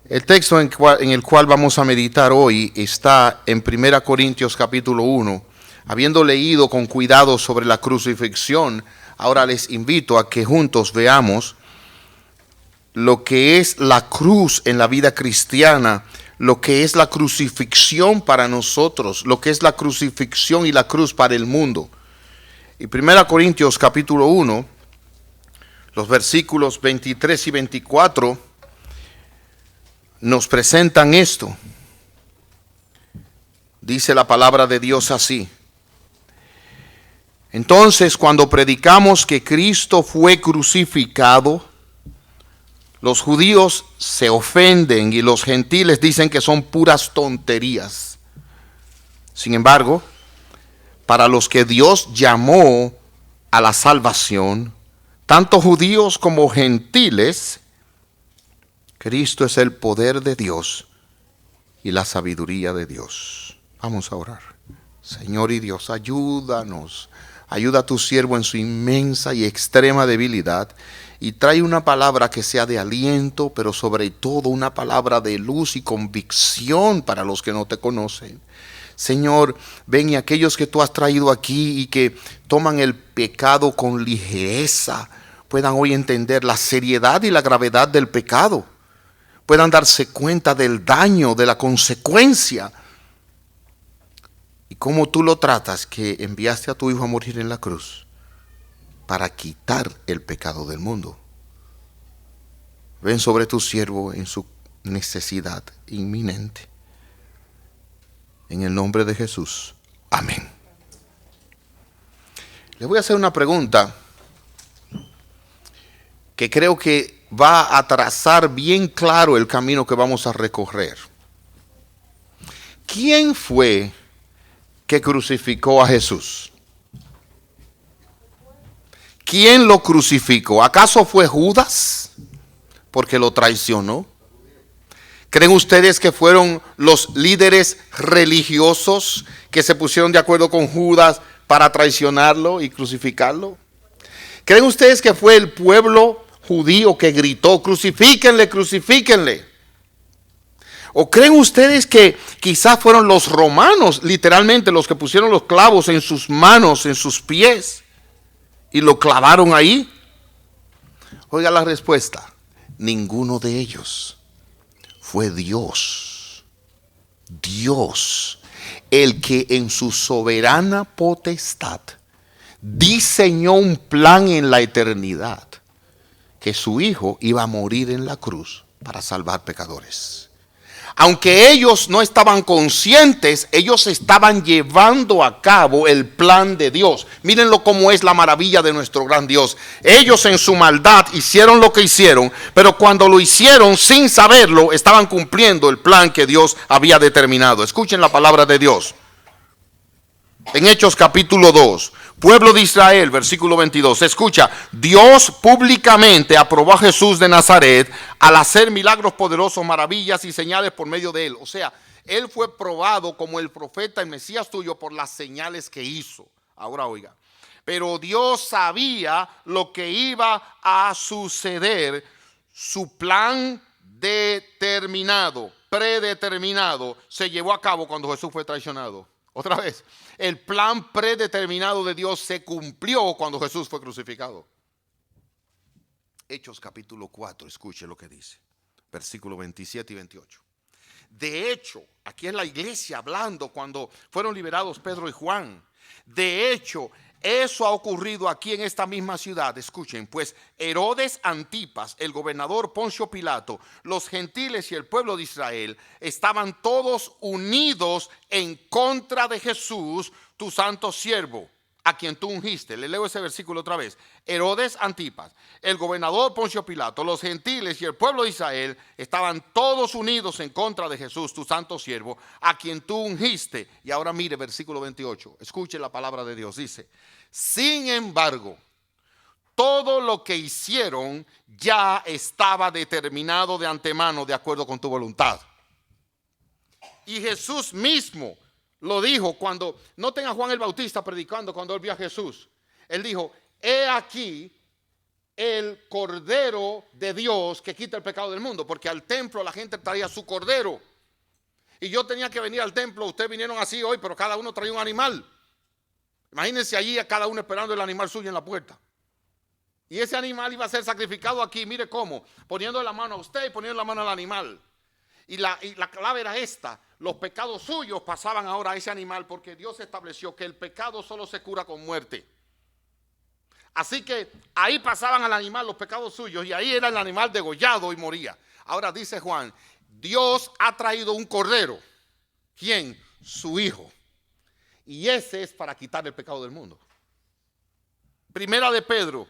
El texto en el cual vamos a meditar hoy está en 1 Corintios capítulo 1. Habiendo leído con cuidado sobre la crucifixión, ahora les invito a que juntos veamos lo que es la cruz en la vida cristiana, lo que es la crucifixión para nosotros, lo que es la crucifixión y la cruz para el mundo. Y 1 Corintios capítulo 1, los versículos 23 y 24 nos presentan esto. Dice la palabra de Dios así: entonces, cuando predicamos que Cristo fue crucificado, los judíos se ofenden y los gentiles dicen que son puras tonterías. Sin embargo, para los que Dios llamó a la salvación, tanto judíos como gentiles, Cristo es el poder de Dios y la sabiduría de Dios. Vamos a orar. Señor y Dios, ayúdanos. Ayuda a tu siervo en su inmensa y extrema debilidad y trae una palabra que sea de aliento, pero sobre todo una palabra de luz y convicción para los que no te conocen. Señor, ven, y aquellos que tú has traído aquí y que toman el pecado con ligereza, puedan hoy entender la seriedad y la gravedad del pecado. Puedan darse cuenta del daño, de la consecuencia. Y cómo tú lo tratas, que enviaste a tu Hijo a morir en la cruz para quitar el pecado del mundo. Ven sobre tu siervo en su necesidad inminente. En el nombre de Jesús. Amén. Le voy a hacer una pregunta que creo que va a trazar bien claro el camino que vamos a recorrer. ¿Quién fue que crucificó a Jesús? ¿Quién lo crucificó? ¿Acaso fue Judas? Porque lo traicionó. ¿Creen ustedes que fueron los líderes religiosos que se pusieron de acuerdo con Judas para traicionarlo y crucificarlo? ¿Creen ustedes que fue el pueblo judío que gritó: crucifíquenle, crucifíquenle? ¿O creen ustedes que quizás fueron los romanos, literalmente, los que pusieron los clavos en sus manos, en sus pies, y lo clavaron ahí? Oiga la respuesta: ninguno de ellos. Fue Dios. Dios, el que en su soberana potestad diseñó un plan en la eternidad, que su Hijo iba a morir en la cruz para salvar pecadores. Aunque ellos no estaban conscientes, ellos estaban llevando a cabo el plan de Dios. Mírenlo cómo es la maravilla de nuestro gran Dios. Ellos en su maldad hicieron lo que hicieron, pero cuando lo hicieron sin saberlo, estaban cumpliendo el plan que Dios había determinado. Escuchen la palabra de Dios. En Hechos capítulo 2, pueblo de Israel, versículo 22, se escucha: Dios públicamente aprobó a Jesús de Nazaret al hacer milagros poderosos, maravillas y señales por medio de él. O sea, él fue probado como el profeta, el Mesías tuyo, por las señales que hizo. Ahora oiga, pero Dios sabía lo que iba a suceder. Su plan determinado, predeterminado, se llevó a cabo cuando Jesús fue traicionado. Otra vez, el plan predeterminado de Dios se cumplió cuando Jesús fue crucificado. Hechos capítulo 4, escuche lo que dice, versículos 27 y 28. De hecho, aquí es la iglesia hablando cuando fueron liberados Pedro y Juan. De hecho, eso ha ocurrido aquí en esta misma ciudad. Escuchen, pues Herodes Antipas, el gobernador Poncio Pilato, los gentiles y el pueblo de Israel estaban todos unidos en contra de Jesús, tu santo siervo, a quien tú ungiste. Le leo ese versículo otra vez. Herodes Antipas, el gobernador Poncio Pilato, los gentiles y el pueblo de Israel estaban todos unidos en contra de Jesús, tu santo siervo, a quien tú ungiste. Y ahora mire versículo 28. Escuche la palabra de Dios. Dice: sin embargo, todo lo que hicieron ya estaba determinado de antemano de acuerdo con tu voluntad. Y Jesús mismo lo dijo cuando, noten a Juan el Bautista predicando cuando él vio a Jesús. Él dijo: he aquí el cordero de Dios que quita el pecado del mundo, porque al templo la gente traía su cordero. Y yo tenía que venir al templo, ustedes vinieron así hoy, pero cada uno traía un animal. Imagínense allí a cada uno esperando el animal suyo en la puerta. Y ese animal iba a ser sacrificado aquí, mire cómo, poniendo la mano a usted y poniendo la mano al animal. Y la clave era esta: los pecados suyos pasaban ahora a ese animal, porque Dios estableció que el pecado solo se cura con muerte. Así que ahí pasaban al animal los pecados suyos, y ahí era el animal degollado y moría. Ahora dice Juan, Dios ha traído un cordero. ¿Quién? Su Hijo. Y ese es para quitar el pecado del mundo. Primera de Pedro,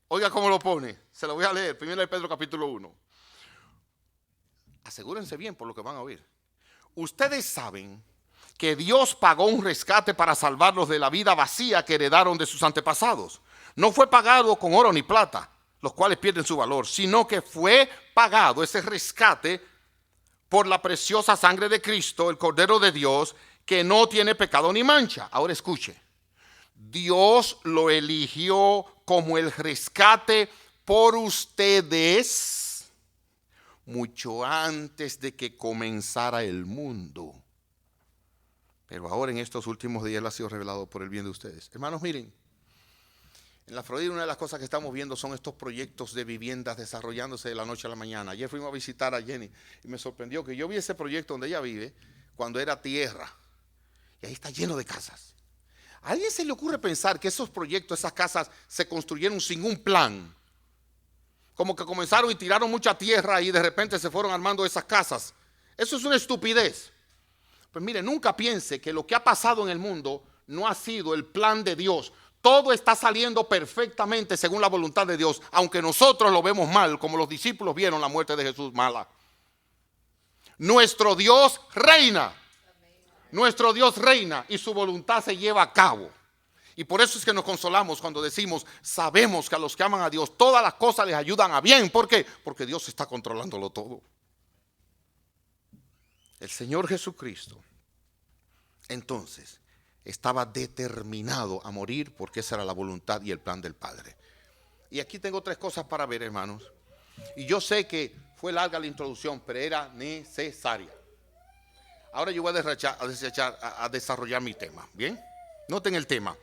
oiga cómo lo pone, se lo voy a leer. Primera de Pedro capítulo 1. Asegúrense bien por lo que van a oír. Ustedes saben que Dios pagó un rescate para salvarlos de la vida vacía que heredaron de sus antepasados. No fue pagado con oro ni plata, los cuales pierden su valor, sino que fue pagado ese rescate por la preciosa sangre de Cristo, el Cordero de Dios, que no tiene pecado ni mancha. Ahora escuche, Dios lo eligió como el rescate por ustedes mucho antes de que comenzara el mundo. Pero ahora en estos últimos días Él ha sido revelado por el bien de ustedes. Hermanos, miren, en la Florida una de las cosas que estamos viendo son estos proyectos de viviendas desarrollándose de la noche a la mañana. Ayer fuimos a visitar a Jenny y me sorprendió que yo vi ese proyecto donde ella vive cuando era tierra. Y ahí está lleno de casas. ¿A alguien se le ocurre pensar que esos proyectos, esas casas, se construyeron sin un plan? Como que comenzaron y tiraron mucha tierra y de repente se fueron armando esas casas. Eso es una estupidez. Pues mire, nunca piense que lo que ha pasado en el mundo no ha sido el plan de Dios. Todo está saliendo perfectamente según la voluntad de Dios, aunque nosotros lo vemos mal, como los discípulos vieron la muerte de Jesús mala. Nuestro Dios reina. Nuestro Dios reina y su voluntad se lleva a cabo. Y por eso es que nos consolamos cuando decimos, sabemos que a los que aman a Dios todas las cosas les ayudan a bien. ¿Por qué? Porque Dios está controlándolo todo. El Señor Jesucristo, entonces, estaba determinado a morir porque esa era la voluntad y el plan del Padre. Y aquí tengo tres cosas para ver, hermanos. Y yo sé que fue larga la introducción, pero era necesaria. Ahora yo voy a desarrollar mi tema. ¿Bien? Noten el tema.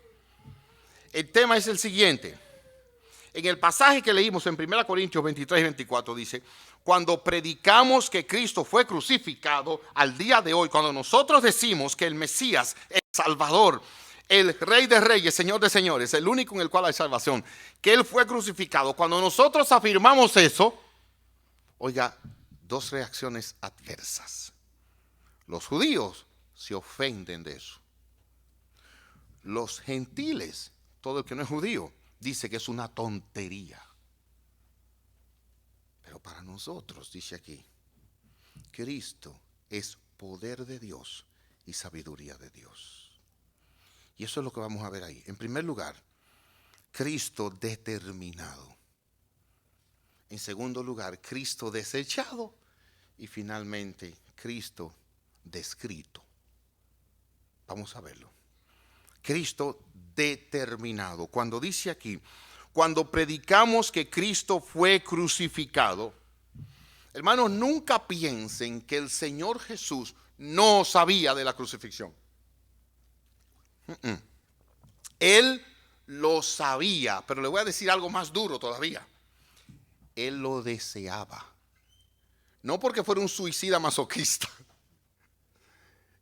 El tema es el siguiente. En el pasaje que leímos en 1 Corintios 23 y 24 dice, cuando predicamos que Cristo fue crucificado, al día de hoy, cuando nosotros decimos que el Mesías, el Salvador, el Rey de Reyes, Señor de Señores, el único en el cual hay salvación, que Él fue crucificado, cuando nosotros afirmamos eso, oiga, dos reacciones adversas. Los judíos se ofenden de eso. Los gentiles, todo el que no es judío, dice que es una tontería. Pero para nosotros, dice aquí, Cristo es poder de Dios y sabiduría de Dios. Y eso es lo que vamos a ver ahí. En primer lugar, Cristo determinado. En segundo lugar, Cristo desechado. Y finalmente, Cristo descrito. Vamos a verlo. Cristo determinado. Cuando dice aquí, cuando predicamos que Cristo fue crucificado, hermanos, nunca piensen que el Señor Jesús no sabía de la crucifixión. Él lo sabía, pero le voy a decir algo más duro todavía. Él lo deseaba. No porque fuera un suicida masoquista.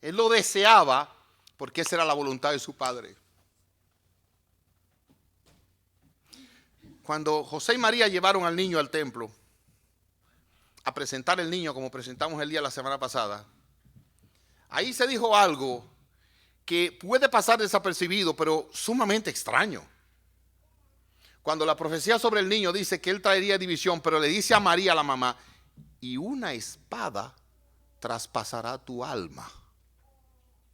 Él lo deseaba porque esa era la voluntad de su Padre. Cuando José y María llevaron al niño al templo a presentar el niño como presentamos el día de la semana pasada, ahí se dijo algo que puede pasar desapercibido, pero sumamente extraño. Cuando la profecía sobre el niño dice que él traería división, pero le dice a María, la mamá, y una espada traspasará tu alma.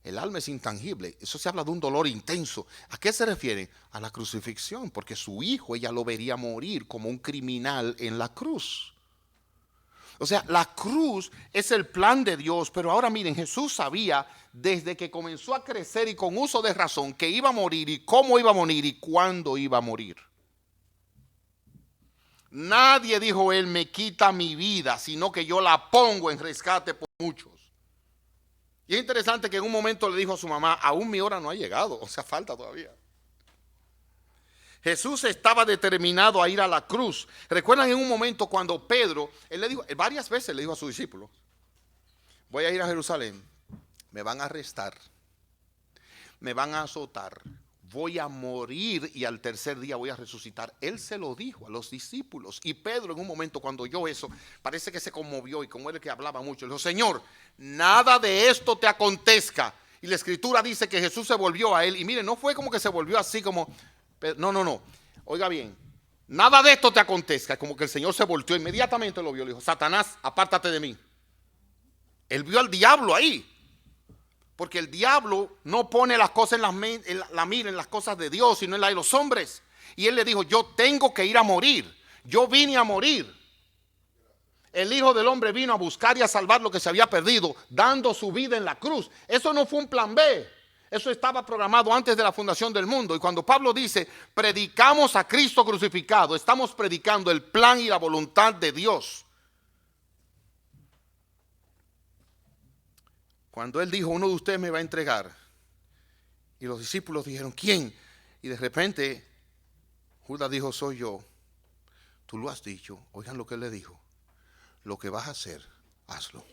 El alma es intangible. Eso se habla de un dolor intenso. ¿A qué se refiere? A la crucifixión, porque su hijo ella lo vería morir como un criminal en la cruz. O sea, la cruz es el plan de Dios, pero ahora miren, Jesús sabía desde que comenzó a crecer y con uso de razón que iba a morir y cómo iba a morir y cuándo iba a morir. Nadie, dijo él, me quita mi vida, sino que yo la pongo en rescate por muchos. Y es interesante que en un momento le dijo a su mamá, aún mi hora no ha llegado, o sea, falta todavía. Jesús estaba determinado a ir a la cruz. ¿Recuerdan en un momento cuando Pedro, él le dijo, varias veces le dijo a sus discípulos, voy a ir a Jerusalén, me van a arrestar, me van a azotar, voy a morir y al tercer día voy a resucitar? Él se lo dijo a los discípulos. Y Pedro en un momento cuando oyó eso, parece que se conmovió, y como era el que hablaba mucho, le dijo, Señor, nada de esto te acontezca. Y la escritura dice que Jesús se volvió a él, y mire, no fue como que se volvió así como, no, oiga bien, nada de esto te acontezca. Como que el Señor se volteó, inmediatamente lo vio, le dijo, Satanás, apártate de mí. Él vio al diablo ahí. Porque el diablo no pone las cosas en la mira en las cosas de Dios, sino en la de los hombres. Y él le dijo, yo tengo que ir a morir. Yo vine a morir. El Hijo del Hombre vino a buscar y a salvar lo que se había perdido, dando su vida en la cruz. Eso no fue un plan B. Eso estaba programado antes de la fundación del mundo. Y cuando Pablo dice, predicamos a Cristo crucificado, estamos predicando el plan y la voluntad de Dios. Cuando él dijo, uno de ustedes me va a entregar, y los discípulos dijeron, ¿quién? Y de repente Judas dijo, soy yo. Tú lo has dicho. Oigan lo que él le dijo, lo que vas a hacer, hazlo.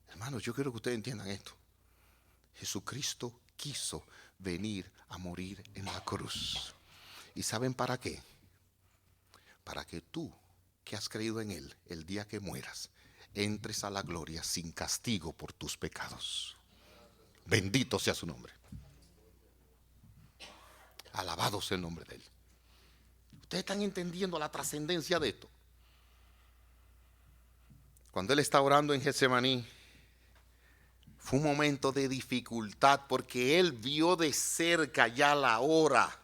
Hermanos, yo quiero que ustedes entiendan esto. Jesucristo quiso venir a morir en la cruz. ¿Y saben para qué? Para que tú, que has creído en él, el día que mueras, entres a la gloria sin castigo por tus pecados. Bendito sea su nombre. Alabado sea el nombre de él. Ustedes están entendiendo la trascendencia de esto. Cuando él está orando en Getsemaní, fue un momento de dificultad porque él vio de cerca ya la hora.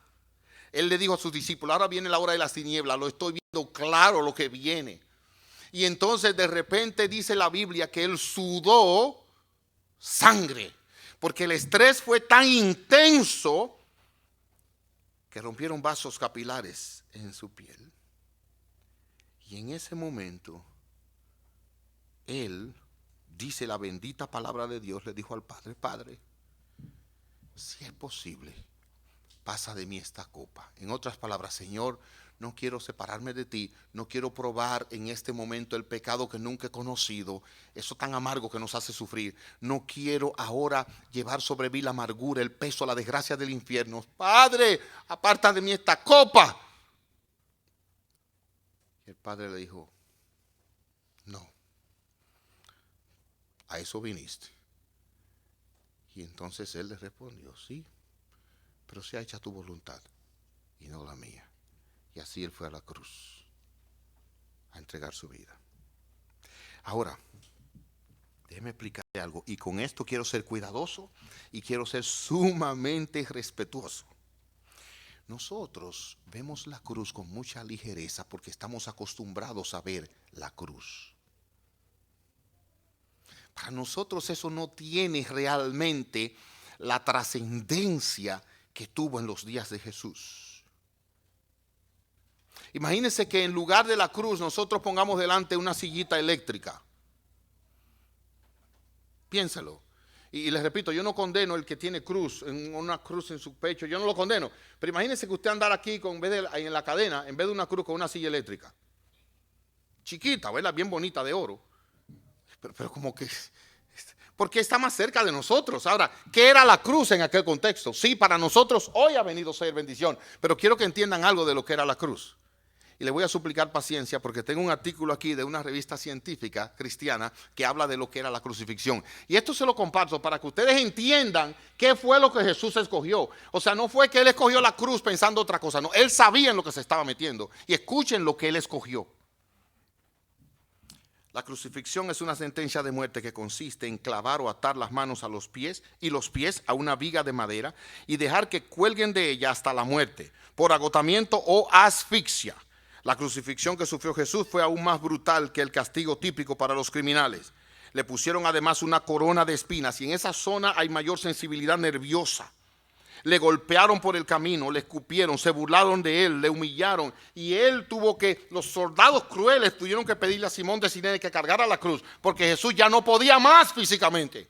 Él le dijo a sus discípulos, ahora viene la hora de las tinieblas, lo estoy viendo claro lo que viene. Y entonces de repente dice la Biblia que él sudó sangre, porque el estrés fue tan intenso que rompieron vasos capilares en su piel. Y en ese momento, él, dice la bendita palabra de Dios, le dijo al Padre, Padre, si es posible, pasa de mí esta copa. En otras palabras, Señor, no quiero separarme de ti, no quiero probar en este momento el pecado que nunca he conocido, eso tan amargo que nos hace sufrir. No quiero ahora llevar sobre mí la amargura, el peso, la desgracia del infierno. Padre, aparta de mí esta copa. Y el Padre le dijo, no, a eso viniste. Y entonces él le respondió, sí, pero sea hecha tu voluntad y no la mía. Y así él fue a la cruz a entregar su vida. Ahora, déjeme explicarle algo. Y con esto quiero ser cuidadoso y quiero ser sumamente respetuoso. Nosotros vemos la cruz con mucha ligereza porque estamos acostumbrados a ver la cruz. Para nosotros eso no tiene realmente la trascendencia que tuvo en los días de Jesús. Imagínense que en lugar de la cruz nosotros pongamos delante una sillita eléctrica. Piénsalo. Y les repito, yo no condeno el que tiene cruz, una cruz en su pecho, yo no lo condeno. Pero imagínense que usted andara aquí en la cadena, en vez de una cruz con una silla eléctrica. Chiquita, ¿verdad? Bien bonita, de oro. Pero como que, porque está más cerca de nosotros. Ahora, ¿qué era la cruz en aquel contexto? Sí, para nosotros hoy ha venido a ser bendición, pero quiero que entiendan algo de lo que era la cruz. Y le voy a suplicar paciencia porque tengo un artículo aquí de una revista científica cristiana que habla de lo que era la crucifixión. Y esto se lo comparto para que ustedes entiendan qué fue lo que Jesús escogió. O sea, no fue que él escogió la cruz pensando otra cosa, no, él sabía en lo que se estaba metiendo. Y escuchen lo que él escogió. La crucifixión es una sentencia de muerte que consiste en clavar o atar las manos a los pies y los pies a una viga de madera y dejar que cuelguen de ella hasta la muerte, por agotamiento o asfixia. La crucifixión que sufrió Jesús fue aún más brutal que el castigo típico para los criminales. Le pusieron además una corona de espinas y en esa zona hay mayor sensibilidad nerviosa. Le golpearon por el camino, le escupieron, se burlaron de él, le humillaron. Y él los soldados crueles tuvieron que pedirle a Simón de Cirene que cargara la cruz, porque Jesús ya no podía más físicamente.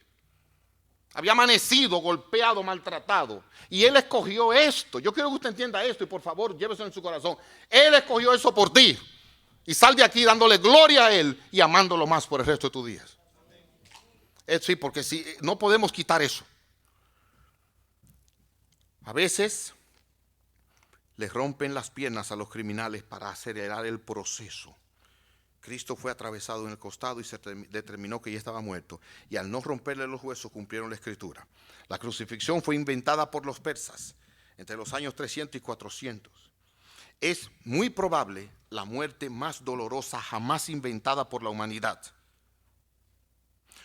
Había amanecido golpeado, maltratado. Y él escogió esto. Yo quiero que usted entienda esto y por favor lléveselo en su corazón. Él escogió eso por ti. Y sal de aquí dándole gloria a él y amándolo más por el resto de tus días. Sí, porque si no podemos quitar eso. A veces les rompen las piernas a los criminales para acelerar el proceso. Cristo fue atravesado en el costado y se determinó que ya estaba muerto. Y al no romperle los huesos cumplieron la escritura. La crucifixión fue inventada por los persas entre los años 300 y 400. Es muy probable la muerte más dolorosa jamás inventada por la humanidad.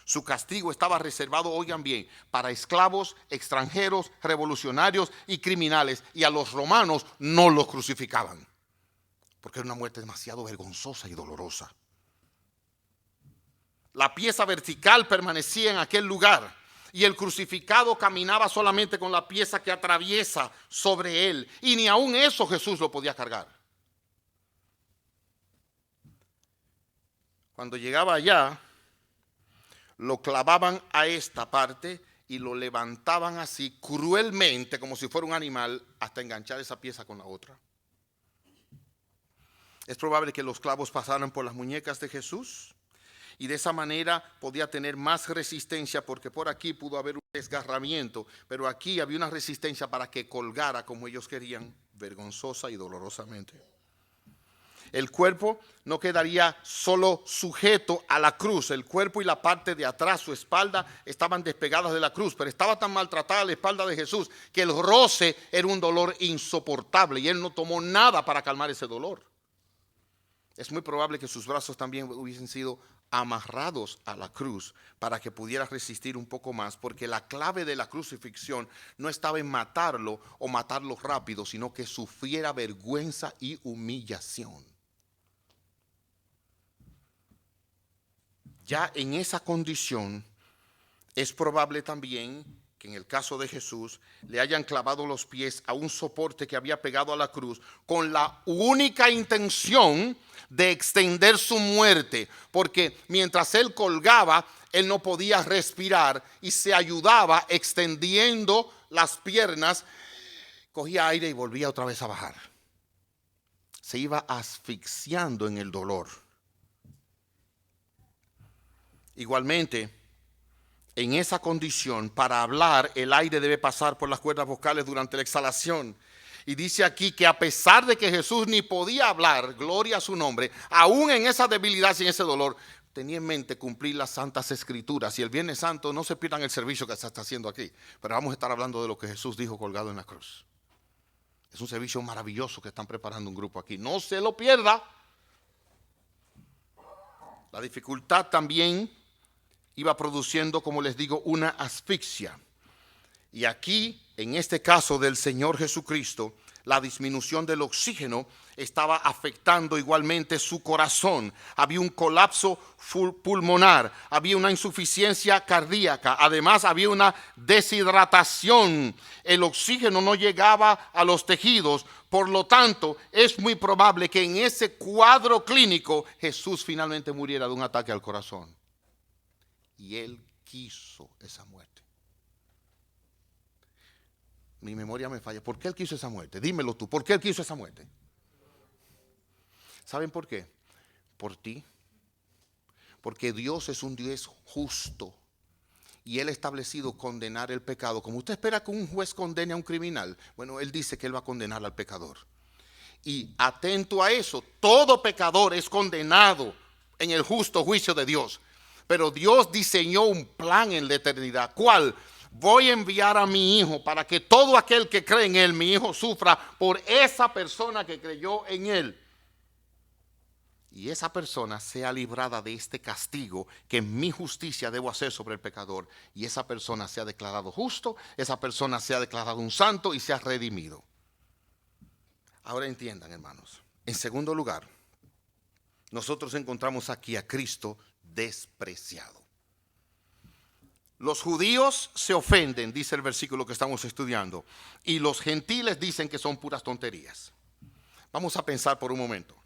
Su castigo estaba reservado, oigan bien, para esclavos, extranjeros, revolucionarios y criminales. Y a los romanos no los crucificaban, porque era una muerte demasiado vergonzosa y dolorosa. La pieza vertical permanecía en aquel lugar y el crucificado caminaba solamente con la pieza que atraviesa sobre él. Y ni aun eso Jesús lo podía cargar. Cuando llegaba allá, lo clavaban a esta parte y lo levantaban así cruelmente, como si fuera un animal, hasta enganchar esa pieza con la otra. Es probable que los clavos pasaran por las muñecas de Jesús y de esa manera podía tener más resistencia, porque por aquí pudo haber un desgarramiento, pero aquí había una resistencia para que colgara como ellos querían, vergonzosa y dolorosamente. El cuerpo no quedaría solo sujeto a la cruz. El cuerpo y la parte de atrás, su espalda, estaban despegadas de la cruz. Pero estaba tan maltratada la espalda de Jesús que el roce era un dolor insoportable. Y él no tomó nada para calmar ese dolor. Es muy probable que sus brazos también hubiesen sido amarrados a la cruz para que pudiera resistir un poco más. Porque la clave de la crucifixión no estaba en matarlo o matarlo rápido, sino que sufriera vergüenza y humillación. Ya en esa condición, es probable también que en el caso de Jesús le hayan clavado los pies a un soporte que había pegado a la cruz con la única intención de extender su muerte, porque mientras él colgaba, él no podía respirar y se ayudaba extendiendo las piernas, cogía aire y volvía otra vez a bajar. Se iba asfixiando en el dolor. Igualmente, en esa condición, para hablar, el aire debe pasar por las cuerdas vocales durante la exhalación. Y dice aquí que a pesar de que Jesús ni podía hablar, gloria a su nombre, aún en esa debilidad y en ese dolor, tenía en mente cumplir las santas escrituras. Y el Viernes Santo, no se pierdan el servicio que se está haciendo aquí, pero vamos a estar hablando de lo que Jesús dijo colgado en la cruz. Es un servicio maravilloso que están preparando un grupo aquí. No se lo pierda. La dificultad también iba produciendo, como les digo, una asfixia. Y aquí, en este caso del Señor Jesucristo, la disminución del oxígeno estaba afectando igualmente su corazón. Había un colapso pulmonar, había una insuficiencia cardíaca, además había una deshidratación. El oxígeno no llegaba a los tejidos, por lo tanto, es muy probable que en ese cuadro clínico Jesús finalmente muriera de un ataque al corazón. Y él quiso esa muerte. Mi memoria me falla. ¿Por qué él quiso esa muerte? Dímelo tú. ¿Por qué él quiso esa muerte? ¿Saben por qué? Por ti. Porque Dios es un Dios justo. Y él ha establecido condenar el pecado. Como usted espera que un juez condene a un criminal, bueno, él dice que él va a condenar al pecador. Y atento a eso, todo pecador es condenado en el justo juicio de Dios. Pero Dios diseñó un plan en la eternidad. ¿Cuál? Voy a enviar a mi hijo para que todo aquel que cree en él, mi hijo, sufra por esa persona que creyó en él. Y esa persona sea librada de este castigo que en mi justicia debo hacer sobre el pecador. Y esa persona sea declarado justo, esa persona sea declarado un santo y sea redimido. Ahora entiendan, hermanos. En segundo lugar, nosotros encontramos aquí a Cristo despreciado. Los judíos se ofenden, dice el versículo que estamos estudiando, y los gentiles dicen que son puras tonterías. Vamos a pensar por un momento.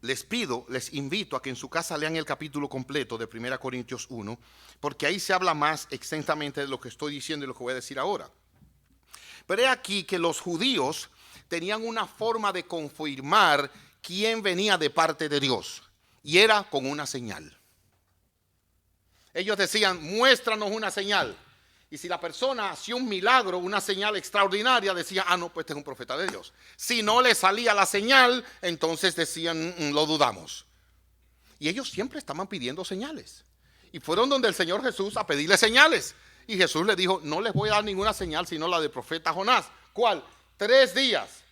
Les invito a que en su casa lean el capítulo completo de 1 Corintios 1, porque ahí se habla más extensamente de lo que estoy diciendo y lo que voy a decir ahora. Pero he aquí que los judíos tenían una forma de confirmar quién venía de parte de Dios, y era con una señal. Ellos decían, muéstranos una señal. Y si la persona hacía un milagro, una señal extraordinaria, decía, no, pues este es un profeta de Dios. Si no le salía la señal, entonces decían, lo dudamos. Y ellos siempre estaban pidiendo señales. Y fueron donde el Señor Jesús a pedirle señales. Y Jesús les dijo, no les voy a dar ninguna señal sino la del profeta Jonás. ¿Cuál? 3 días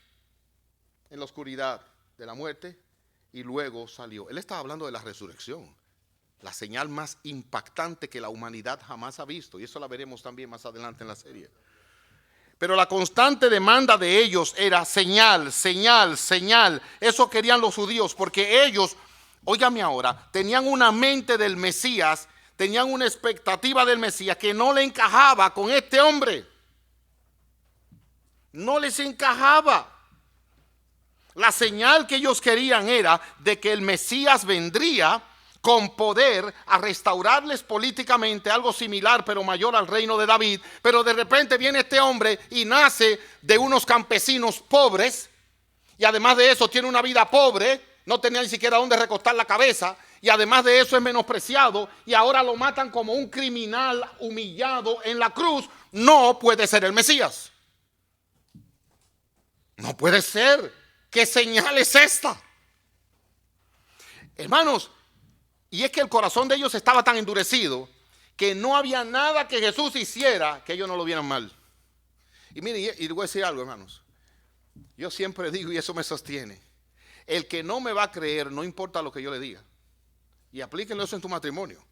en la oscuridad de la muerte y luego salió. Él estaba hablando de la resurrección. La señal más impactante que la humanidad jamás ha visto. Y eso la veremos también más adelante en la serie. Pero la constante demanda de ellos era señal, señal, señal. Eso querían los judíos porque ellos, óigame ahora, tenían una mente del Mesías, tenían una expectativa del Mesías que no le encajaba con este hombre. No les encajaba. La señal que ellos querían era de que el Mesías vendría con poder a restaurarles políticamente, algo similar pero mayor al reino de David. Pero de repente viene este hombre y nace de unos campesinos pobres, y además de eso tiene una vida pobre, no tenía ni siquiera dónde recostar la cabeza, y además de eso es menospreciado, y ahora lo matan como un criminal humillado en la cruz. No puede ser el Mesías. No puede ser. ¿Qué señal es esta? Hermanos, y es que el corazón de ellos estaba tan endurecido que no había nada que Jesús hiciera que ellos no lo vieran mal. Y mire, y les voy a decir algo, hermanos. Yo siempre digo, y eso me sostiene, el que no me va a creer, no importa lo que yo le diga. Y aplíquenlo eso en tu matrimonio.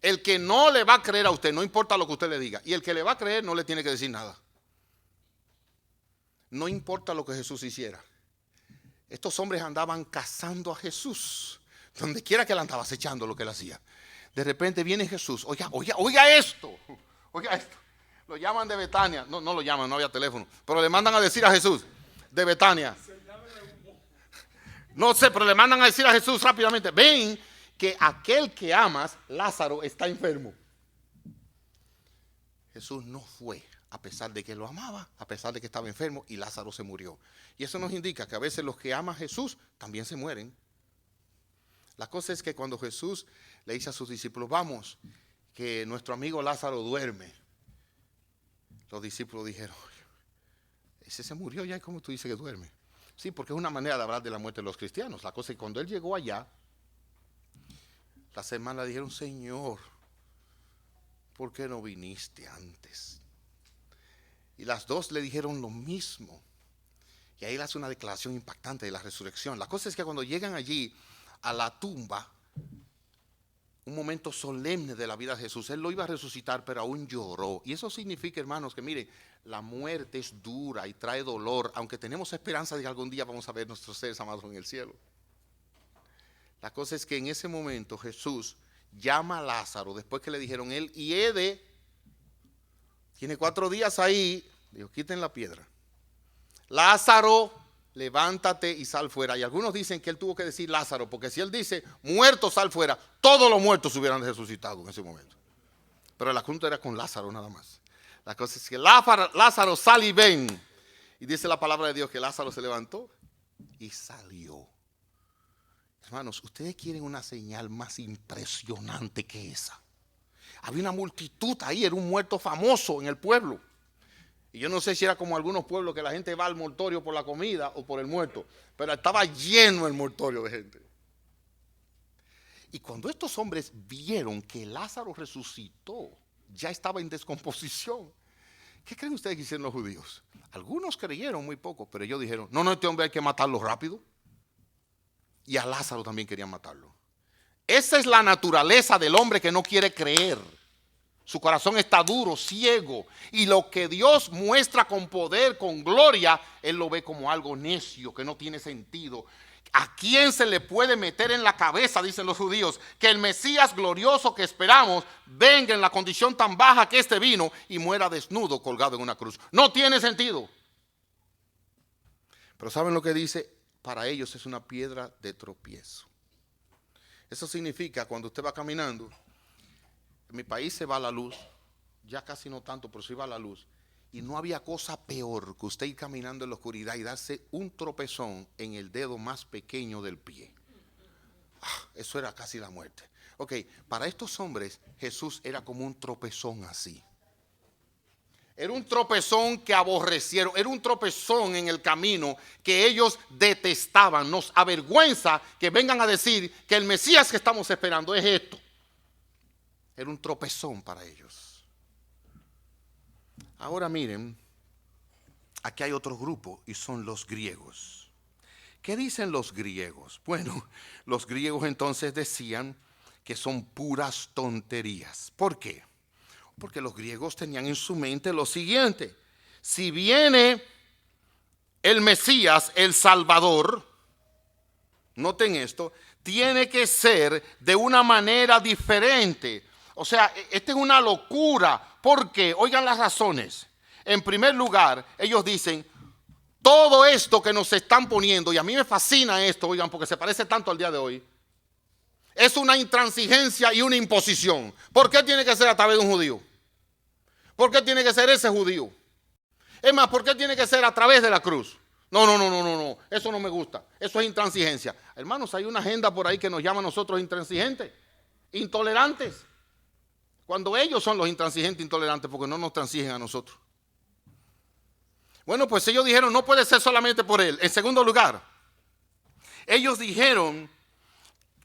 El que no le va a creer a usted, no importa lo que usted le diga. Y el que le va a creer no le tiene que decir nada. No importa lo que Jesús hiciera. Estos hombres andaban cazando a Jesús. Donde quiera que él andaba acechando lo que él hacía. De repente viene Jesús. Oiga esto. Oiga esto. Lo llaman de Betania. No lo llaman, no había teléfono. Pero le mandan a decir a Jesús de Betania. No sé, pero le mandan a decir a Jesús rápidamente. Ven que aquel que amas, Lázaro, está enfermo. Jesús no fue, a pesar de que lo amaba, a pesar de que estaba enfermo, y Lázaro se murió. Y eso nos indica que a veces los que aman a Jesús también se mueren. La cosa es que cuando Jesús le dice a sus discípulos, vamos, que nuestro amigo Lázaro duerme, los discípulos dijeron, ese se murió ya, ¿cómo tú dices que duerme? Sí, porque es una manera de hablar de la muerte de los cristianos. La cosa es que cuando él llegó allá, las hermanas le dijeron, Señor, ¿por qué no viniste antes? Y las dos le dijeron lo mismo. Y ahí él hace una declaración impactante de la resurrección. La cosa es que cuando llegan allí a la tumba, un momento solemne de la vida de Jesús, él lo iba a resucitar, pero aún lloró. Y eso significa, hermanos, que miren, la muerte es dura y trae dolor, aunque tenemos esperanza de que algún día vamos a ver nuestros seres amados en el cielo. La cosa es que en ese momento Jesús llama a Lázaro, después que le dijeron él hiede, tiene 4 días ahí, dijo, quiten la piedra. Lázaro, levántate y sal fuera. Y algunos dicen que él tuvo que decir Lázaro, porque si él dice muerto, sal fuera, todos los muertos se hubieran resucitado en ese momento. Pero el asunto era con Lázaro nada más. La cosa es que Lázaro, sal y ven. Y dice la palabra de Dios que Lázaro se levantó y salió. Hermanos, ustedes quieren una señal más impresionante que esa. Había una multitud ahí, era un muerto famoso en el pueblo. Y yo no sé si era como algunos pueblos que la gente va al mortorio por la comida o por el muerto, pero estaba lleno el mortorio de gente. Y cuando estos hombres vieron que Lázaro resucitó, ya estaba en descomposición, ¿qué creen ustedes que hicieron los judíos? Algunos creyeron muy poco, pero ellos dijeron, no, este hombre hay que matarlo rápido. Y a Lázaro también querían matarlo. Esa es la naturaleza del hombre que no quiere creer. Su corazón está duro, ciego. Y lo que Dios muestra con poder, con gloria, él lo ve como algo necio, que no tiene sentido. ¿A quién se le puede meter en la cabeza, dicen los judíos, que el Mesías glorioso que esperamos venga en la condición tan baja que este vino y muera desnudo colgado en una cruz? No tiene sentido. Pero ¿saben lo que dice? Para ellos es una piedra de tropiezo. Eso significa cuando usted va caminando, en mi país se va la luz, ya casi no tanto, pero sí va la luz. Y no había cosa peor que usted ir caminando en la oscuridad y darse un tropezón en el dedo más pequeño del pie. Eso era casi la muerte. Ok, para estos hombres Jesús era como un tropezón así. Era un tropezón que aborrecieron, era un tropezón en el camino que ellos detestaban. Nos avergüenza que vengan a decir que el Mesías que estamos esperando es esto. Era un tropezón para ellos. Ahora miren, aquí hay otro grupo y son los griegos. ¿Qué dicen los griegos? Bueno, los griegos entonces decían que son puras tonterías. ¿Por qué? Porque los griegos tenían en su mente lo siguiente: si viene el Mesías, el Salvador, noten esto, tiene que ser de una manera diferente. O sea, esta es una locura. ¿Por qué? Oigan las razones. En primer lugar, ellos dicen, todo esto que nos están poniendo, y a mí me fascina esto, oigan, porque se parece tanto al día de hoy, es una intransigencia y una imposición. ¿Por qué tiene que ser a través de un judío? ¿Por qué tiene que ser ese judío? Es más, ¿por qué tiene que ser a través de la cruz? No, eso no me gusta. Eso es intransigencia. Hermanos, hay una agenda por ahí que nos llama a nosotros intransigentes, intolerantes. Cuando ellos son los intransigentes, intolerantes, porque no nos transigen a nosotros. Bueno, pues ellos dijeron, no puede ser solamente por él. En segundo lugar, ellos dijeron,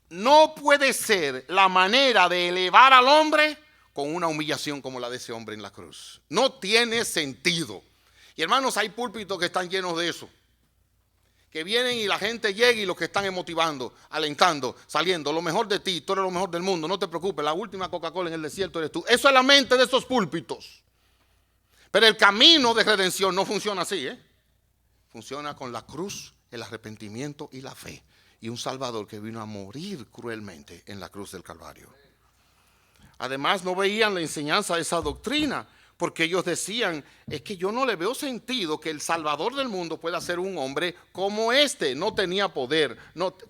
no puede ser la manera de elevar al hombre con una humillación como la de ese hombre en la cruz. No tiene sentido. Y hermanos, hay púlpitos que están llenos de eso. Que vienen y la gente llega y los que están motivando, alentando, saliendo, lo mejor de ti, tú eres lo mejor del mundo, no te preocupes, la última Coca-Cola en el desierto eres tú. Eso es la mente de esos púlpitos. Pero el camino de redención no funciona así, Funciona con la cruz, el arrepentimiento y la fe. Y un Salvador que vino a morir cruelmente en la cruz del Calvario. Además, no veían la enseñanza de esa doctrina, porque ellos decían, es que yo no le veo sentido que el Salvador del mundo pueda ser un hombre como este. No tenía poder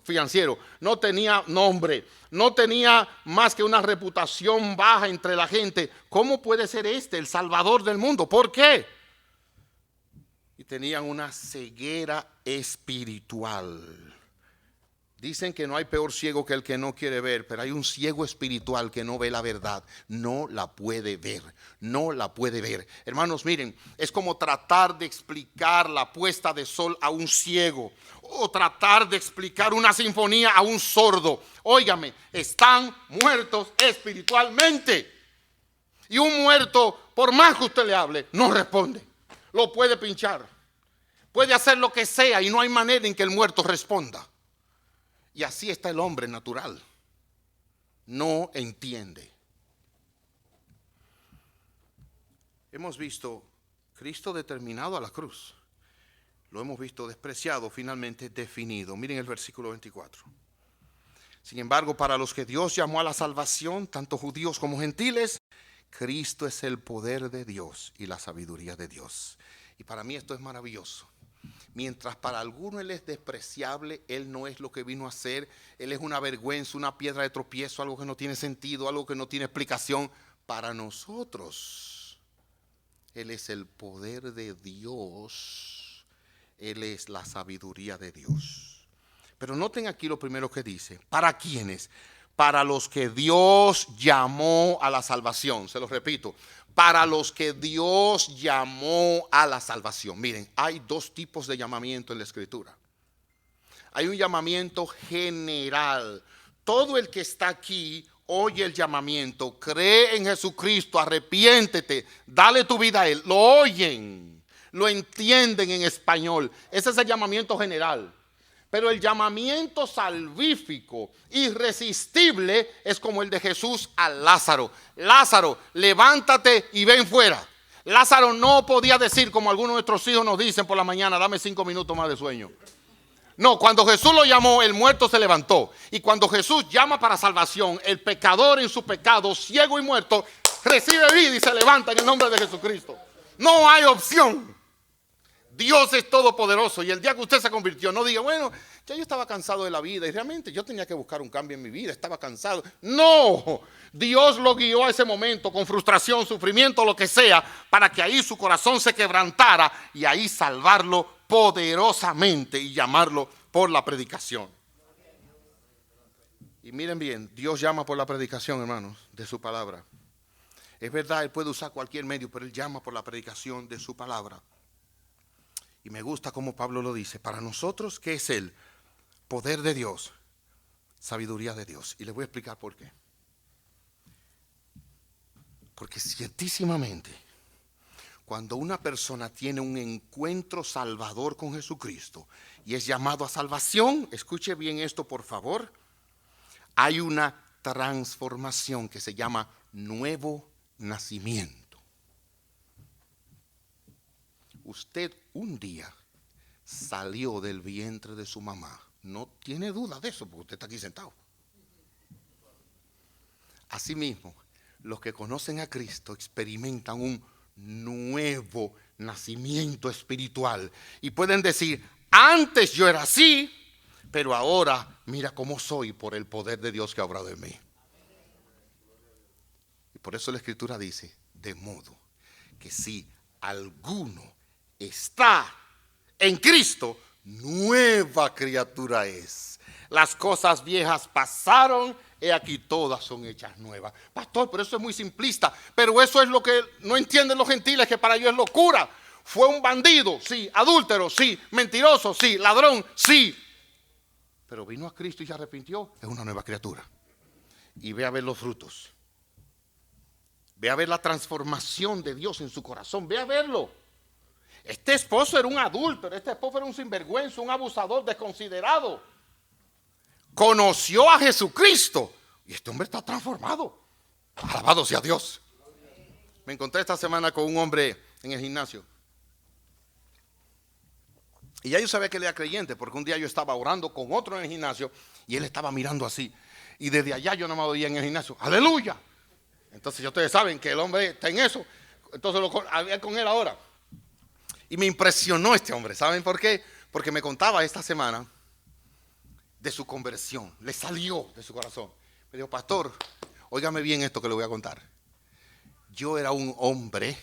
financiero, no tenía nombre, no tenía más que una reputación baja entre la gente. ¿Cómo puede ser este el Salvador del mundo? ¿Por qué? Y tenían una ceguera espiritual. Dicen que no hay peor ciego que el que no quiere ver, pero hay un ciego espiritual que no ve la verdad, no la puede ver, no la puede ver. Hermanos, miren, es como tratar de explicar la puesta de sol a un ciego o tratar de explicar una sinfonía a un sordo. Óigame, están muertos espiritualmente. Y un muerto, por más que usted le hable, no responde. Lo puede pinchar, puede hacer lo que sea y no hay manera en que el muerto responda. Y así está el hombre natural. No entiende. Hemos visto Cristo determinado a la cruz. Lo hemos visto despreciado, finalmente definido. Miren el versículo 24. Sin embargo, para los que Dios llamó a la salvación, tanto judíos como gentiles, Cristo es el poder de Dios y la sabiduría de Dios. Y para mí esto es maravilloso. Mientras para algunos Él es despreciable, Él no es lo que vino a ser. Él es una vergüenza, una piedra de tropiezo, algo que no tiene sentido, algo que no tiene explicación. Para nosotros, Él es el poder de Dios. Él es la sabiduría de Dios. Pero noten aquí lo primero que dice. ¿Para quiénes? Para los que Dios llamó a la salvación. Se los repito. Para los que Dios llamó a la salvación. Miren, hay dos tipos de llamamiento en la Escritura. Hay un llamamiento general. Todo el que está aquí oye el llamamiento, cree en Jesucristo, arrepiéntete, dale tu vida a Él. Lo oyen, lo entienden en español. Ese es el llamamiento general. Pero el llamamiento salvífico, irresistible, es como el de Jesús a Lázaro. Lázaro, levántate y ven fuera. Lázaro no podía decir como algunos de nuestros hijos nos dicen por la mañana, dame 5 minutos más de sueño. No, cuando Jesús lo llamó, el muerto se levantó. Y cuando Jesús llama para salvación, el pecador en su pecado, ciego y muerto, recibe vida y se levanta en el nombre de Jesucristo. No hay opción. Dios es todopoderoso. Y el día que usted se convirtió, no diga, bueno, ya yo estaba cansado de la vida y realmente yo tenía que buscar un cambio en mi vida, estaba cansado. No, Dios lo guió a ese momento con frustración, sufrimiento, lo que sea, para que ahí su corazón se quebrantara y ahí salvarlo poderosamente y llamarlo por la predicación. Y miren bien, Dios llama por la predicación, hermanos, de su palabra. Es verdad, Él puede usar cualquier medio, pero Él llama por la predicación de su palabra. Y me gusta como Pablo lo dice. Para nosotros, ¿qué es Él? Poder de Dios, sabiduría de Dios. Y les voy a explicar por qué. Porque ciertísimamente, cuando una persona tiene un encuentro salvador con Jesucristo y es llamado a salvación, escuche bien esto por favor, hay una transformación que se llama nuevo nacimiento. Usted un día salió del vientre de su mamá. No tiene duda de eso porque usted está aquí sentado. Asimismo, los que conocen a Cristo experimentan un nuevo nacimiento espiritual. Y pueden decir, antes yo era así, pero ahora mira cómo soy por el poder de Dios que ha obrado en mí. Y por eso la Escritura dice, de modo que si alguno está en Cristo, nueva criatura es. Las cosas viejas pasaron, he aquí todas son hechas nuevas. Pastor, pero eso es muy simplista. Pero eso es lo que no entienden los gentiles, que para ellos es locura. Fue un bandido, sí. Adúltero, sí. Mentiroso, sí. Ladrón, sí. Pero vino a Cristo y se arrepintió, es una nueva criatura. Y ve a ver los frutos. Ve a ver la transformación de Dios en su corazón. Ve a verlo. Este esposo era un adúltero, este esposo era un sinvergüenza, un abusador, desconsiderado. Conoció a Jesucristo y este hombre está transformado. Alabado sea Dios. Me encontré esta semana con un hombre en el gimnasio. Y ya yo sabía que él era creyente, porque un día yo estaba orando con otro en el gimnasio y él estaba mirando así. Y desde allá yo no me oía en el gimnasio. ¡Aleluya! Entonces ya ustedes saben que el hombre está en eso. Entonces lo hablé con él ahora. Y me impresionó este hombre. ¿Saben por qué? Porque me contaba esta semana de su conversión. Le salió de su corazón. Me dijo, pastor, óigame bien esto que le voy a contar. Yo era un hombre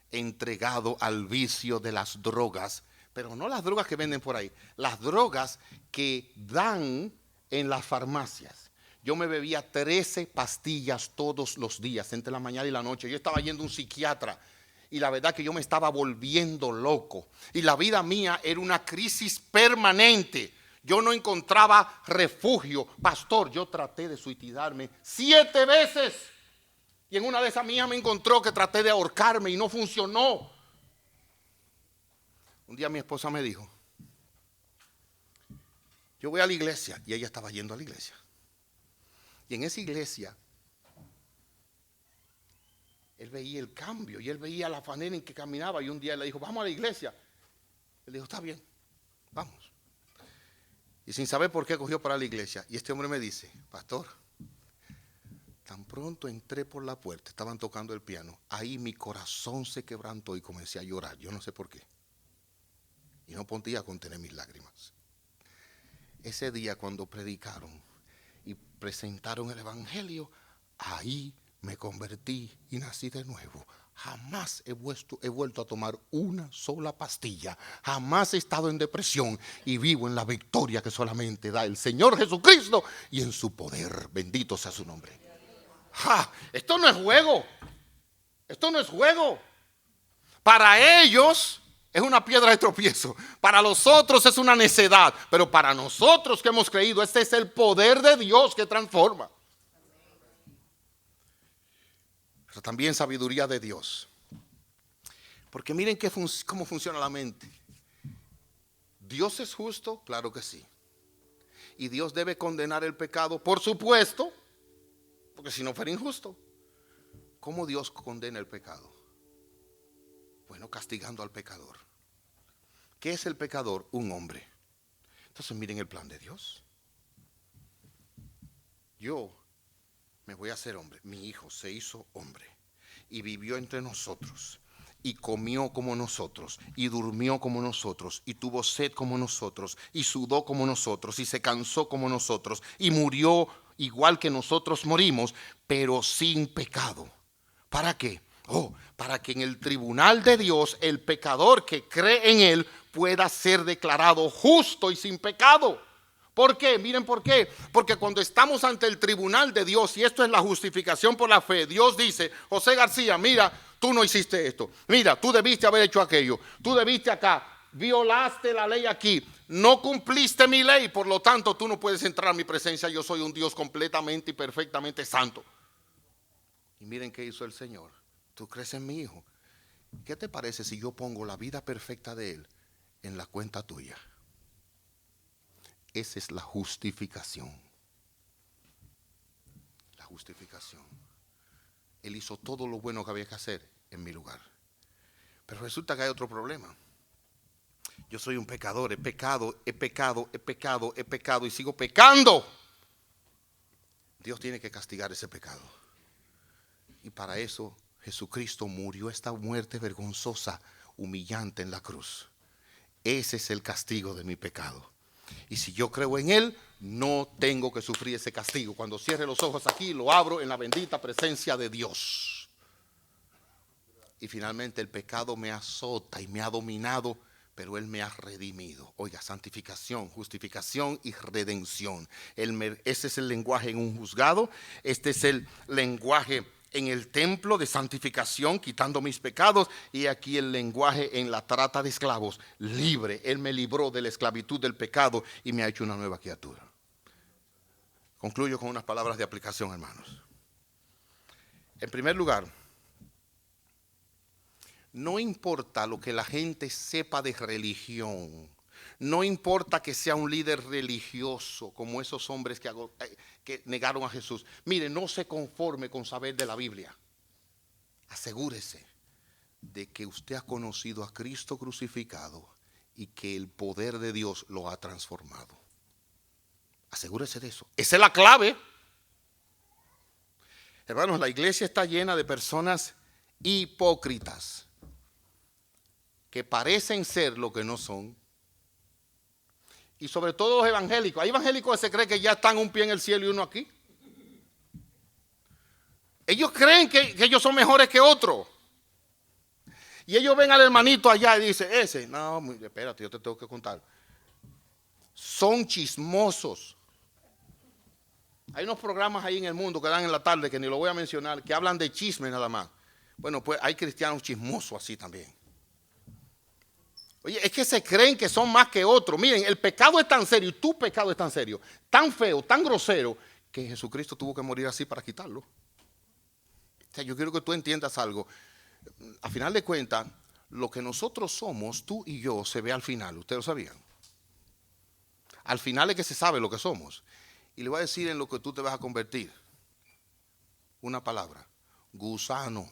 entregado al vicio de las drogas, pero no las drogas que venden por ahí, las drogas que dan en las farmacias. Yo me bebía 13 pastillas todos los días, entre la mañana y la noche. Yo estaba yendo a un psiquiatra. Y la verdad que yo me estaba volviendo loco. Y la vida mía era una crisis permanente. Yo no encontraba refugio. Pastor, yo traté de suicidarme 7 veces. Y en una de esas mías me encontró que traté de ahorcarme y no funcionó. Un día mi esposa me dijo, yo voy a la iglesia. Y ella estaba yendo a la iglesia. Y en esa iglesia él veía el cambio y él veía la manera en que caminaba. Y un día le dijo, vamos a la iglesia. Él dijo, está bien, vamos. Y sin saber por qué cogió para la iglesia. Y este hombre me dice, pastor, tan pronto entré por la puerta, estaban tocando el piano. Ahí mi corazón se quebrantó y comencé a llorar. Yo no sé por qué. Y no podía contener mis lágrimas. Ese día cuando predicaron y presentaron el evangelio, ahí me convertí y nací de nuevo. Jamás he vuelto a tomar una sola pastilla. Jamás he estado en depresión y vivo en la victoria que solamente da el Señor Jesucristo y en su poder. Bendito sea su nombre. ¡Ja! Esto no es juego. Esto no es juego. Para ellos es una piedra de tropiezo. Para los otros es una necedad. Pero para nosotros que hemos creído, este es el poder de Dios que transforma. Pero también sabiduría de Dios. Porque miren cómo funciona la mente. ¿Dios es justo? Claro que sí. ¿Y Dios debe condenar el pecado? Por supuesto, porque si no fuera injusto. ¿Cómo Dios condena el pecado? Bueno, castigando al pecador. ¿Qué es el pecador? Un hombre Entonces miren el plan de Dios. Yo me voy a hacer hombre. Mi hijo se hizo hombre y vivió entre nosotros y comió como nosotros y durmió como nosotros y tuvo sed como nosotros y sudó como nosotros y se cansó como nosotros y murió igual que nosotros morimos, pero sin pecado. ¿Para qué? Para que en el tribunal de Dios el pecador que cree en él pueda ser declarado justo y sin pecado. ¿Por qué? Miren por qué. Porque cuando estamos ante el tribunal de Dios, y esto es la justificación por la fe, Dios dice: José García, mira, tú no hiciste esto. Mira, tú debiste haber hecho aquello. Tú debiste acá. Violaste la ley aquí. No cumpliste mi ley. Por lo tanto, tú no puedes entrar a mi presencia. Yo soy un Dios completamente y perfectamente santo. Y miren qué hizo el Señor. Tú crees en mi hijo. ¿Qué te parece si yo pongo la vida perfecta de él en la cuenta tuya? Esa es la justificación. La justificación. Él hizo todo lo bueno que había que hacer en mi lugar. Pero resulta que hay otro problema. Yo soy un pecador, he pecado y sigo pecando. Dios tiene que castigar ese pecado. Y para eso Jesucristo murió esta muerte vergonzosa, humillante en la cruz. Ese es el castigo de mi pecado. Y si yo creo en Él, no tengo que sufrir ese castigo. Cuando cierre los ojos aquí, lo abro en la bendita presencia de Dios. Y finalmente el pecado me azota y me ha dominado, pero Él me ha redimido. Oiga, santificación, justificación y redención. Ese es el lenguaje en un juzgado. Este es el lenguaje en el templo de santificación, quitando mis pecados. Y aquí el lenguaje en la trata de esclavos, libre. Él me libró de la esclavitud del pecado y me ha hecho una nueva criatura. Concluyo con unas palabras de aplicación, hermanos. En primer lugar, no importa lo que la gente sepa de religión. No importa que sea un líder religioso como esos hombres que negaron a Jesús. Mire, no se conforme con saber de la Biblia. Asegúrese de que usted ha conocido a Cristo crucificado y que el poder de Dios lo ha transformado. Asegúrese de eso. Esa es la clave. Hermanos, la iglesia está llena de personas hipócritas que parecen ser lo que no son. Y sobre todo los evangélicos. Hay evangélicos que se creen que ya están un pie en el cielo y uno aquí. Ellos creen que ellos son mejores que otros. Y ellos ven al hermanito allá y dicen: ese, no, espérate, yo te tengo que contar. Son chismosos. Hay unos programas ahí en el mundo que dan en la tarde, que ni lo voy a mencionar, que hablan de chisme nada más. Bueno, pues hay cristianos chismosos así también. Oye, es que se creen que son más que otros. Miren, el pecado es tan serio y tu pecado es tan serio, tan feo, tan grosero, que Jesucristo tuvo que morir así para quitarlo. O sea, yo quiero que tú entiendas algo. A final de cuentas, lo que nosotros somos, tú y yo, se ve al final. ¿Ustedes lo sabían? Al final es que se sabe lo que somos. Y le voy a decir en lo que tú te vas a convertir. Una palabra: gusano.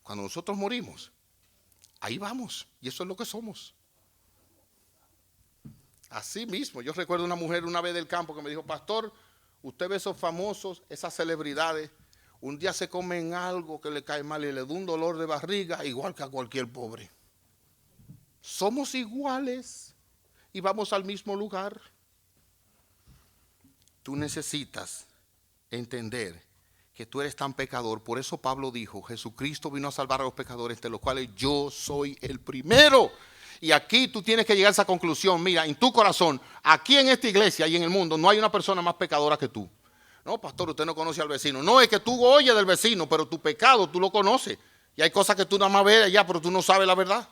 Cuando nosotros morimos, ahí vamos, y eso es lo que somos. Así mismo, yo recuerdo una mujer una vez del campo que me dijo: pastor, usted ve esos famosos, esas celebridades, un día se comen algo que le cae mal y le da un dolor de barriga igual que a cualquier pobre. Somos iguales y vamos al mismo lugar. Tú necesitas entender que tú eres tan pecador. Por eso Pablo dijo: Jesucristo vino a salvar a los pecadores, de los cuales yo soy el primero. Y aquí tú tienes que llegar a esa conclusión. Mira, en tu corazón, aquí en esta iglesia y en el mundo, no hay una persona más pecadora que tú. No, pastor, usted no conoce al vecino. No, es que tú oyes del vecino, pero tu pecado tú lo conoces. Y hay cosas que tú nada más ves allá, pero tú no sabes la verdad.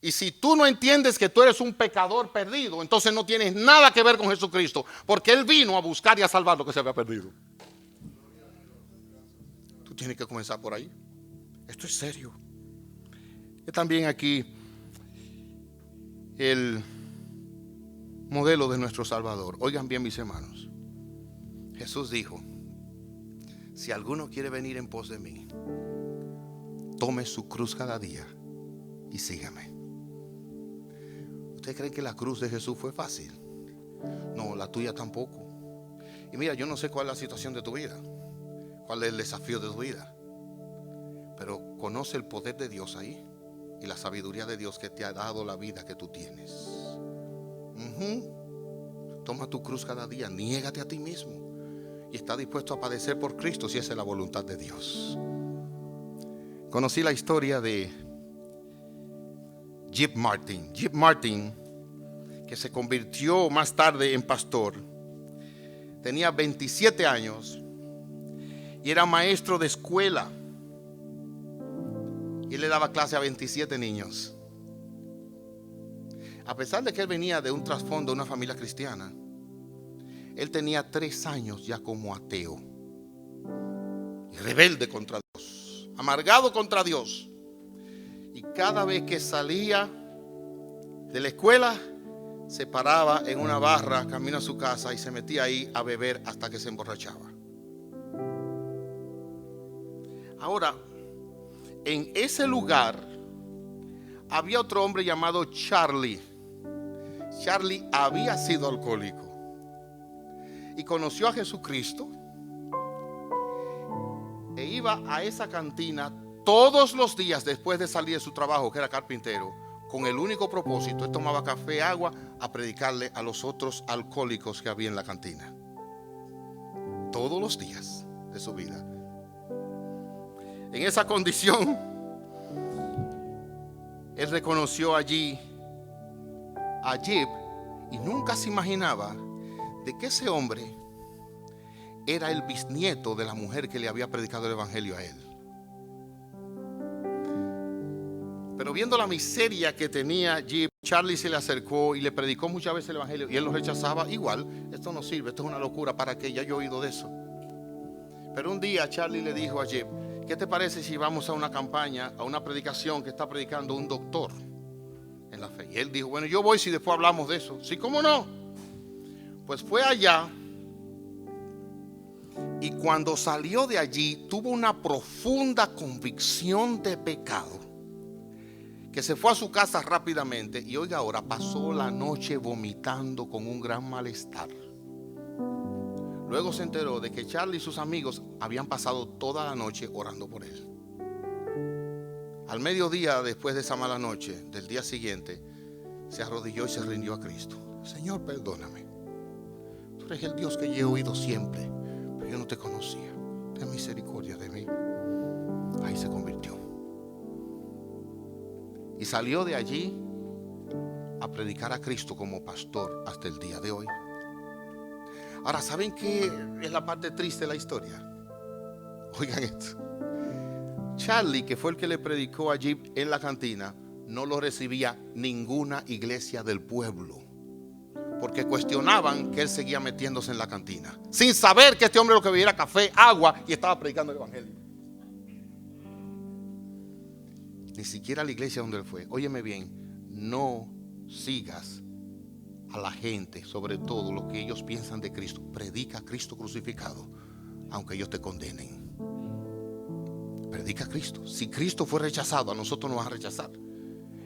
Y si tú no entiendes que tú eres un pecador perdido, entonces no tienes nada que ver con Jesucristo, porque Él vino a buscar y a salvar lo que se había perdido. Tú tienes que comenzar por ahí. Esto es serio. Y también aquí el modelo de nuestro Salvador. Oigan bien, mis hermanos. Jesús dijo: si alguno quiere venir en pos de mí, tome su cruz cada día y sígame. Usted ¿Usted cree que la cruz de Jesús fue fácil? No, la tuya tampoco. Y mira, yo no sé cuál es la situación de tu vida, cuál es el desafío de tu vida, pero conoce el poder de Dios ahí y la sabiduría de Dios que te ha dado la vida que tú tienes. Toma tu cruz cada día, niégate a ti mismo y está dispuesto a padecer por Cristo si esa es la voluntad de Dios. Conocí la historia de Jim Martin. Jim Martin, que se convirtió más tarde en pastor, tenía 27 años y era maestro de escuela. Y él le daba clase a 27 niños. A pesar de que él venía de un trasfondo de una familia cristiana, él tenía 3 años ya como ateo y rebelde contra Dios, amargado contra Dios. Y cada vez que salía de la escuela, se paraba en una barra camino a su casa y se metía ahí a beber hasta que se emborrachaba. Ahora, en ese lugar había otro hombre llamado Charlie. Charlie había sido alcohólico y conoció a Jesucristo e iba a esa cantina todos los días después de salir de su trabajo, que era carpintero, con el único propósito. Él tomaba café, agua, a predicarle a los otros alcohólicos que había en la cantina. Todos los días de su vida. En esa condición, él reconoció allí a Jim y nunca se imaginaba de que ese hombre era el bisnieto de la mujer que le había predicado el evangelio a él. Pero viendo la miseria que tenía Jim, Charlie se le acercó y le predicó muchas veces el evangelio y él lo rechazaba. Igual, esto no sirve, esto es una locura, ¿para qué? Ya yo he oído de eso. Pero un día Charlie le dijo a Jim: ¿qué te parece si vamos a una campaña, a una predicación que está predicando un doctor en la fe? Y él dijo: bueno, yo voy si después hablamos de eso. Sí, ¿cómo no? Pues fue allá y cuando salió de allí tuvo una profunda convicción de pecado, que se fue a su casa rápidamente y oiga ahora, pasó la noche vomitando con un gran malestar. Luego se enteró de que Charlie y sus amigos habían pasado toda la noche orando por él. Al mediodía, después de esa mala noche, del día siguiente, se arrodilló y se rindió a Cristo. Señor, perdóname. Tú eres el Dios que yo he oído siempre, pero yo no te conocía. Ten misericordia de mí. Ahí se convirtió. Y salió de allí a predicar a Cristo como pastor hasta el día de hoy. Ahora, ¿saben qué es la parte triste de la historia? Oigan esto. Charlie, que fue el que le predicó allí en la cantina, no lo recibía ninguna iglesia del pueblo, porque cuestionaban que él seguía metiéndose en la cantina, sin saber que este hombre lo que bebía era café, agua y estaba predicando el evangelio. Ni siquiera la iglesia donde él fue. Óyeme bien, no sigas a la gente, sobre todo lo que ellos piensan de Cristo. Predica a Cristo crucificado, aunque ellos te condenen. Predica a Cristo. Si Cristo fue rechazado, a nosotros nos va a rechazar.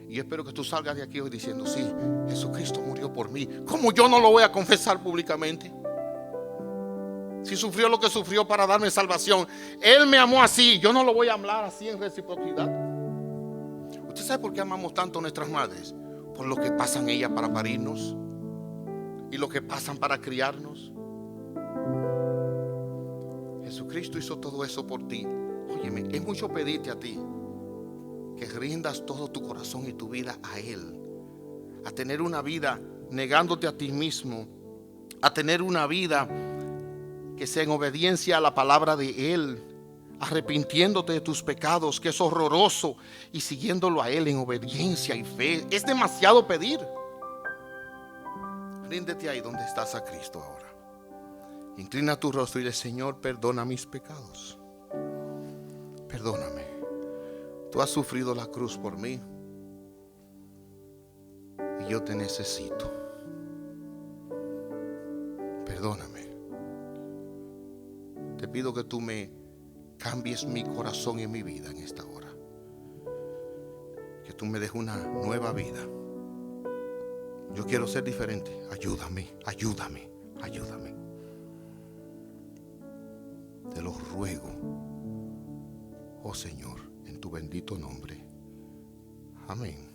Y yo espero que tú salgas de aquí hoy diciendo: sí, Jesucristo murió por mí. ¿Cómo yo no lo voy a confesar públicamente? Si sufrió lo que sufrió para darme salvación, Él me amó así. Yo no lo voy a hablar así en reciprocidad. ¿Usted sabe por qué amamos tanto a nuestras madres? Por lo que pasan ellas para parirnos y lo que pasan para criarnos. Jesucristo hizo todo eso por ti. Óyeme, es mucho pedirte a ti que rindas todo tu corazón y tu vida a Él, a tener una vida negándote a ti mismo, a tener una vida que sea en obediencia a la palabra de Él, arrepintiéndote de tus pecados, que es horroroso, y siguiéndolo a Él en obediencia y fe. Es demasiado pedir. Ríndete ahí donde estás a Cristo ahora. Inclina tu rostro y dile: Señor, perdona mis pecados. Perdóname. Tú has sufrido la cruz por mí y yo te necesito. Perdóname. Te pido que tú me cambies mi corazón y mi vida en esta hora. Que tú me des una nueva vida. Yo quiero ser diferente. Ayúdame, ayúdame, ayúdame. Te lo ruego, oh Señor, en tu bendito nombre. Amén.